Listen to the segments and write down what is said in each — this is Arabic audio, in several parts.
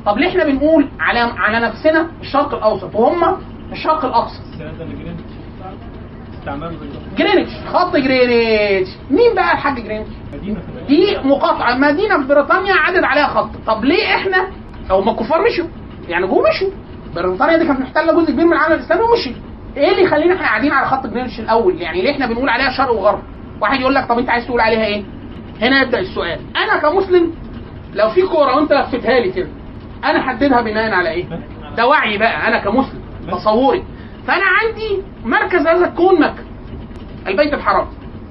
طب ليه احنا بنقول على نفسنا الشرق الاوسط وهم الشرق الاقصى؟ جرينتش، خط جرينتش. مين بقى الحاج جرينتش؟ دي مقاطعه مدينه في بريطانيا عدد عليها خط. طب ليه احنا او ما الكفار مشوا يعني جو مشوا، بريطانيا دي كانت محتله جزء كبير من العالم الاسلامي ومشي، ايه اللي يخلينا احنا قاعدين على خط جرينتش الاول؟ يعني ليه احنا بنقول عليها شرق وغرب؟ واحد يقول لك طب انت عايز تقول عليها ايه؟ هنا يبدا السؤال. انا كمسلم لو في كوره وانت لفتها لي كده انا حددها بناء على ايه؟ ده وعي بقى انا كمسلم تصوري. فانا عندي مركز هذا الكون مكه، البيت الحرام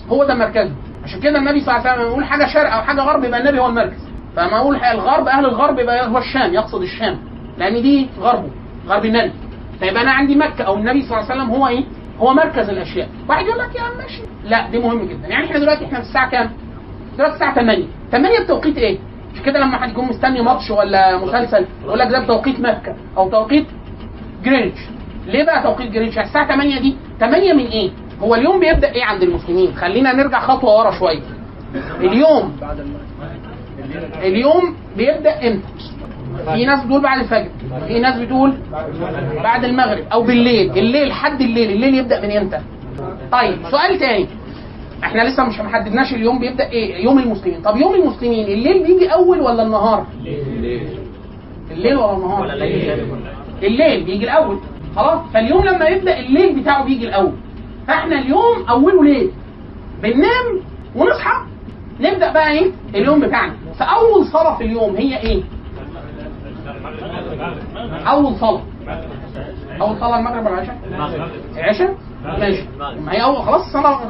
هو ده مركزه. عشان كده النبي صلى الله عليه وسلم يقول حاجه شرق او حاجه غرب يبقى النبي هو المركز. فما اقول الغرب اهل الغرب يبقى هو الشام، يقصد الشام لان دي غربه غرب النبي. فيبقى انا عندي مكه او النبي صلى الله عليه وسلم هو ايه؟ هو مركز الاشياء. واحد يقول لك يا عم ماشي، لا دي مهم جدا. يعني احنا دلوقتي في الساعه كام؟ دلوقتي الساعه 8 بتوقيت ايه؟ مش كده لما حد يكون مستني ماتش ولا مسلسل يقول لك ده بتوقيت مكه او توقيت جرينتش. ليه بقى توقيت جرينتش؟ الساعه 8 دي 8 من ايه؟ هو اليوم بيبدا ايه عند المسلمين؟ خلينا نرجع خطوه ورا شويه. اليوم بيبدا امتى؟ في ناس بتقول بعد الفجر، في ناس بتقول بعد المغرب او بالليل. الليل حد الليل يبدا من امتى؟ طيب سؤال تاني، احنا لسه مش محددناش اليوم بيبدا ايه؟ يوم المسلمين. طب يوم المسلمين الليل بيجي اول ولا النهار؟ الليل ولا النهار؟ الليل بيجي الاول. خلاص، فاليوم لما يبدا الليل بتاعه بيجي الاول. فاحنا اليوم اوله ليل، بننام ونصحى نبدا بقى ايه اليوم بتاعنا. فاول صلاه في اليوم هي ايه؟ اول صلاه المغرب ولا العشاء؟ العشاء ماشي. ما هي اول خلاص الصلاه،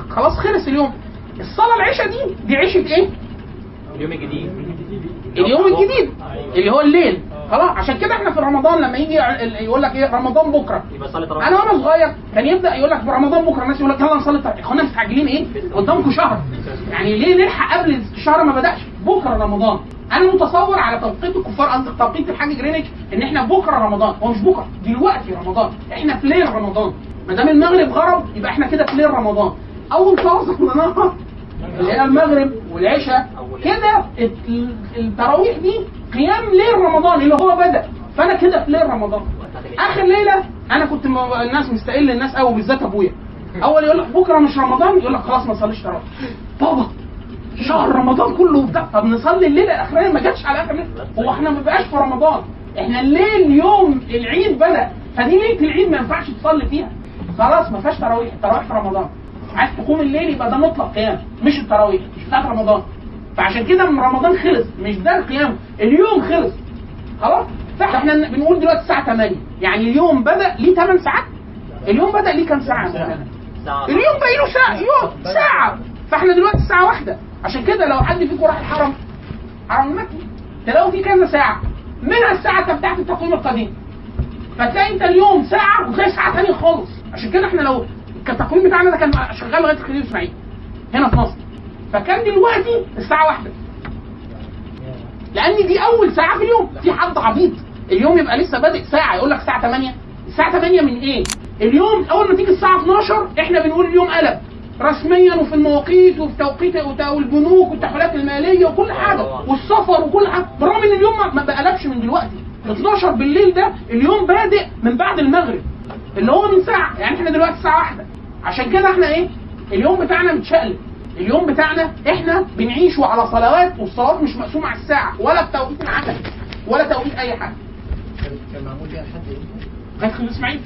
خلاص خلص اليوم. الصلاه العشاء دي عشاء ايه؟ اليوم الجديد اللي هو الليل. خلاص، عشان كده احنا في رمضان لما يجي يقول لك ايه رمضان بكره، انا وانا صغير كان يبدا يقول لك رمضان بكره، الناس يقول لك يلا نصلي التراويح. اخوانا مستعجلين ايه؟ قدامكم شهر، يعني ليه نلحق قبل الشهر ما بداش؟ بكره رمضان. انا متصور على توقيت الكفار، قصدي توقيت الحاج جرينتش، ان احنا بكره رمضان. هو مش بكره، دلوقتي رمضان، احنا في ليل رمضان. ما دام المغرب غرب يبقى احنا كده في ليل رمضان. اول صلاه صليناها اللي هي المغرب والعشاء كده، التراويح دي قيام ليل رمضان اللي هو بدا. فانا كده في ليل رمضان. اخر ليله انا كنت الناس مستقل الناس قوي، بالذات ابويا اول يقول لك بكره مش رمضان، يقول لك خلاص ما نصليش تراويح. بابا شهر رمضان كله بتاع، طب نصلي الليله الاخرانيه ما جاتش على اخر ليله. هو احنا ما بقاش في رمضان، احنا الليل يوم العيد بدا، فدي ليله العيد ما ينفعش تصلي فيها. خلاص ما فيهاش تراويح، التراويح في رمضان. عايز تقوم الليل يبقى ده مطلق قيام، مش التراويح، مش بتاعت رمضان. فعشان كده من رمضان خلص، مش ده القيام، اليوم خلص. خلاص، فاحنا بنقول دلوقتي الساعه 8، يعني اليوم بدا ليه 8 ساعات. اليوم بدا ليه كام ساعه؟ اليوم باقي له ساعه، يوم ساعه. فاحنا دلوقتي الساعه 1. عشان كده لو حد فيكم راح الحرم المكي تلاقوا فيه كذا ساعه، منها الساعه بتاعت التقويم القديم. فتلاقي انت اليوم ساعه وتلاقي ساعه ثانيه خالص. عشان كده احنا لو التقويم بتاعنا ده كان شغال لغايه خليل اسماعيل هنا في مصر، فكان دلوقتي الساعه 1 لان دي اول ساعه في اليوم. في حد عبيط اليوم يبقى لسه بادئ ساعه يقول لك الساعه 8. الساعه 8 من ايه؟ اليوم اول ما تيجي الساعه 12 احنا بنقول اليوم قلب رسميا، وفي المواقيت وفي توقيت والبنوك والتحويلات الماليه وكل حاجه والسفر وكل حاجه، بالرغم ان اليوم ما بقلبش من دلوقتي. 12 بالليل ده اليوم بادئ من بعد المغرب اللي هو من ساعه، يعني احنا دلوقتي الساعه 1. عشان كده احنا ايه؟ اليوم بتاعنا متشقلب. اليوم بتاعنا احنا بنعيشه على صلوات، والصلوات مش مقسومه على الساعه ولا بتوقيت العمل ولا توقيت اي حاجه. كان معمول بيها لحد امتى؟ لغايه خليل اسماعيل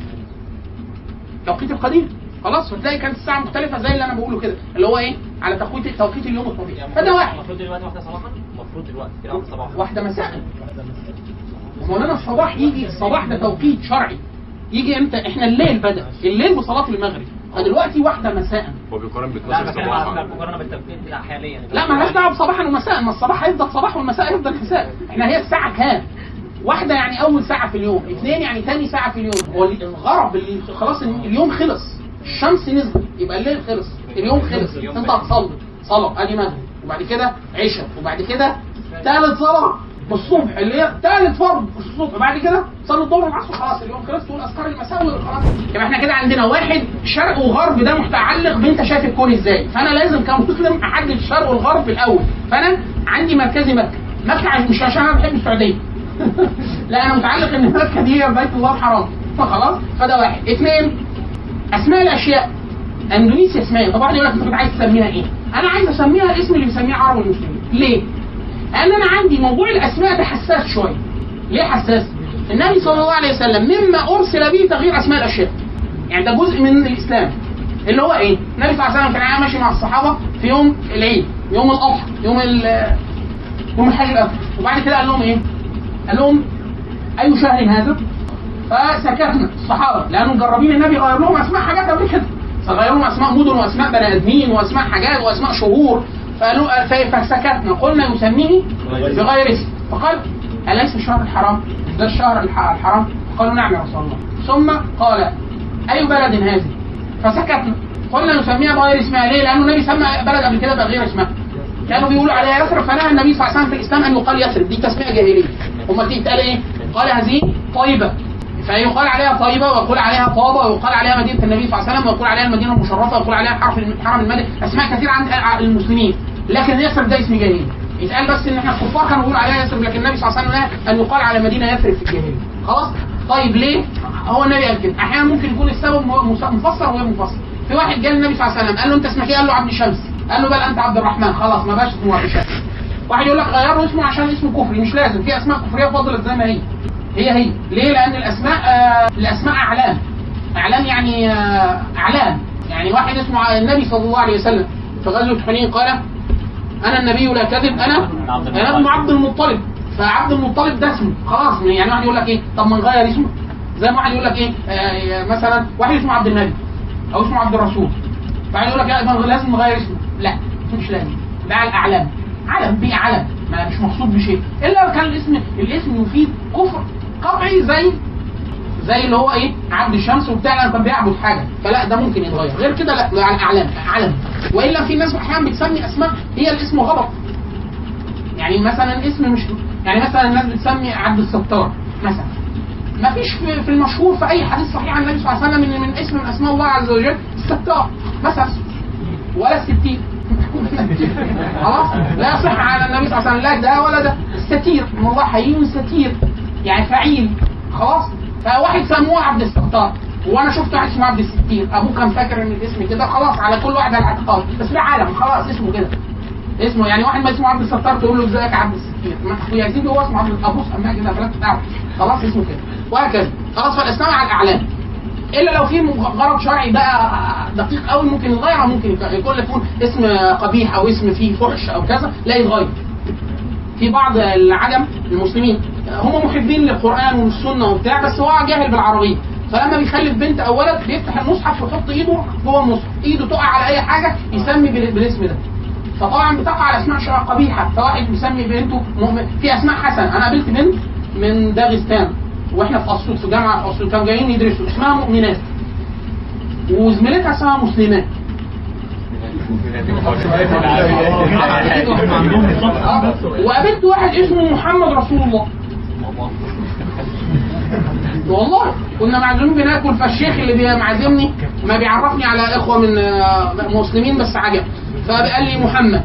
توقيت القديم. خلاص، فتلاقي كانت الساعه مختلفه زي اللي انا بقوله كده، اللي هو ايه؟ على توقيت اليوم الطبيعي. فده واحد. المفروض دلوقتي واحده صباحا، المفروض دلوقتي كده واحده صباحا، واحده مساء. مولانا الصباح يجي، الصباح ده توقيت شرعي. يجي امتى؟ احنا الليل بدا، الليل بصلاه المغرب، فدلوقتي واحده مساء. هو بيقارن ب 12 لا صباحا. بقارن بالتوقيت حاليا. لا مالهاش دعوه بصباحا ومساء، ما الصباح هيفضل صباح والمساء هيفضل مساء. احنا هي الساعه كام؟ 1 يعني اول ساعه في اليوم، 2 يعني ثاني ساعه في اليوم. هو الغرب اللي خلاص اليوم خلص، الشمس نزلت يبقى الليل خلص، اليوم خلص. انت هتصلي صلاه ادي مغرب، وبعد كده عشاء، وبعد كده ثالث صلاه الصبح اللي هي ثالث فرض الصبح، وبعد كده صلي الظهر والعصر، خلاص اليوم خلص. تقول اذكار المساء خلاص. يبقى احنا كده عندنا واحد شرق وغرب، ده متعلق بانت شايف الكون ازاي. فانا لازم كمسلم احدد الشرق والغرب الاول. فانا عندي مركزي مكه مش عشان انا بحب السعوديه، لا انا متعلق ان مكه دي بيت الله الحرام، فخلاص فده واحد. اثنين، اسماء الاشياء. اندونيسيا اسماء. طب واحد يقول لك انت كنت عايز تسميها ايه؟ انا عايز اسميها الاسم اللي بيسميه العرب والمسلمين. ليه؟ لان انا عندي موضوع الاسماء ده حساس شويه. ليه حساس؟ النبي صلى الله عليه وسلم مما ارسل به تغيير اسماء الاشياء. يعني ده جزء من الاسلام. اللي هو ايه؟ النبي صلى الله عليه وسلم كان ماشي مع الصحابه في يوم العيد، يوم الاضحى، يوم الحج الاكبر، وبعد كده قال لهم ايه؟ قال لهم اي شهر هذا؟ فسكتنا الصحابه لانهم مجربين النبي غير لهم اسماء حاجات قبل كده، فغير لهم اسماء مدن واسماء بني ادمين واسماء حاجات واسماء شهور، فقالوا فسكتنا قلنا يسميه بغير اسم. فقال اليس الشهر الحرام؟ ده الشهر الحرام؟ قالوا نعم يا رسول الله. ثم قال اي بلد هذه؟ فسكتنا قلنا نسميها بغير اسمها. ليه؟ لانه النبي سمى بلد قبل كده بغير اسمها، كانوا بيقولوا عليها يثرب، فنهى النبي صلى الله عليه وسلم في الاسلام ان يقال يثرب، دي تسميه جاهليه. امال دي تقال ايه؟ قال هذه طيبه، فيقال عليها طيبه ويقول عليها طابه ويقال عليها مدينه النبي صلى الله عليه وسلم ويقول عليها المدينه المشرفه ويقول عليها حرم الملك، اسماء كثيره عند المسلمين. لكن يثرب ده اسم جاهلي، يتقال بس ان احنا الكفار كانوا بيقولوا عليها يثرب، لكن النبي صلى الله عليه وسلم ان يقال على مدينه يثرب في الجاهليه. خلاص؟ طيب ليه؟ هو النبي قال كده. احيانا ممكن يكون السبب مفسر وغير مفسر. في واحد جاء النبي صلى الله عليه وسلم قال له انت اسمك ايه؟ قال له عبد الشمس. قال له بل انت عبد الرحمن، خلاص ما بقاش اسمه عبد الشمس. واحد يقول لك غيروا اسمه عشان اسمه كفري، مش لازم، في اسماء كفريه فضلت زي ما هي. هي ليه؟ لان الاسماء اعلام يعني اعلام. يعني واحد اسمه النبي صلى الله عليه وسلم في غزوه حنين قال انا النبي لا كذب، انا ابن عبد المطلب. فعبد المطلب ده اسمه خلاص. يعني واحد يقول لك ايه؟ طب ما نغير اسمه، زي ما واحد يقول لك ايه مثلا واحد اسمه عبد النبي او اسمه عبد الرسول، فواحد يقول لك لا لازم نغير اسمه. لا مش لازم، ده على الاعلام، علم بيه علم، ما مش مقصود بشيء الا كان الاسم يفيد كفر قطعي، زي اللي هو ايه عبد الشمس وبتاع، لان كان بيعبد حاجه، فلا ده ممكن يتغير. غير كده لا، ده على الاعلام علم. والا في ناس احيانا بتسمي اسماء هي الاسم غلط. يعني مثلا اسم مش، يعني مثلا الناس بتسمي عبد الستار مثلا، ما فيش في المشهور في اي حديث صحيح عن النبي صلى الله عليه وسلم من اسم من اسماء الله عز وجل الستار مثلا، ولا الستير. خلاص لا يصح على النبي صلى الله عليه وسلم لا ده ولا ده. الستير ان الله حي ستير يعني فعيل. خلاص فواحد سموه عبد الستار، وانا شفت واحد اسمه عبد الستير، ابوه كان فاكر ان الاسم كده، خلاص على كل واحد على اعتقاد، بس ده عالم خلاص اسمه كده. اسمه يعني واحد ما اسمه عبد الستار تقول له ازيك عبد الستير، ما اخو يزيد هو اسمه عبد ابوه سماه كده فلا تعرف، خلاص اسمه كده وهكذا. خلاص فالاسماء على الاعلام، الا لو في غرض شرعي بقى دقيق قوي ممكن يتغير، ممكن يكون اسم قبيح او اسم فيه فحش او كذا لا يتغير. في بعض العجم المسلمين هم محبين للقران والسنه وبتاع، بس هو جاهل بالعربيه، فلما بيخلف بنت او ولد بيفتح المصحف ويحط ايده جوه المصحف، ايده تقع على اي حاجه يسمي بالاسم ده، فطبعا بتقع على اسماء قبيحه. فواحد بيسمي بنته في اسماء حسن. انا قابلت بنت من داغستان واحنا في اسيوط في جامعه اسيوط، كانوا جايين يدرسوا، اسمها مؤمنات، وزميلتها اسمها مسلمات. وقابلت واحد اسمه محمد رسول الله، والله كنا معزومين بناكل، فالشيخ اللي معزمني ما بيعرفني على اخوه من مسلمين بس عجب، فقال لي محمد،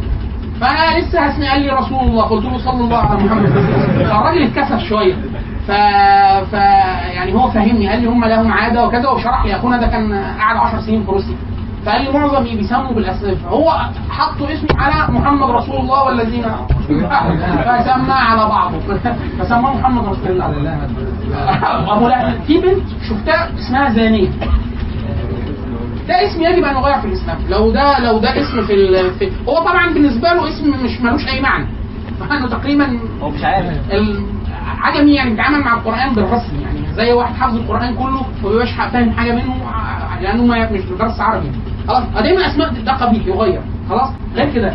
فانا لسه هسمع قال لي رسول الله، قلت له صلى الله على محمد. فالراجل اتكسف شويه، يعني هو فهمني، قال لي هم لهم عاده وكذا، وشرح لي اخونا ده كان قاعد 10 سنين في روسيا، فقال لي معظم بيسموا بالاسماء، فهو حطوا اسمه على محمد رسول الله والذين فسمى على بعضه فسماه محمد رسول الله. ابو لهب في بنت شفتها اسمها زانيه، ده اسم يجب ان يغير في الاسلام. لو ده اسم في هو طبعا بالنسبه له اسم مش ملوش اي معنى، فانه تقريبا هو مش عارف عجمي، يعني بيتعامل مع القران بالرسم، يعني زي واحد حافظ القران كله ومبيبقاش فاهم حاجه منه لانه مش درس عربي. خلاص دايما اسماء ده قبيح يغير. خلاص غير كده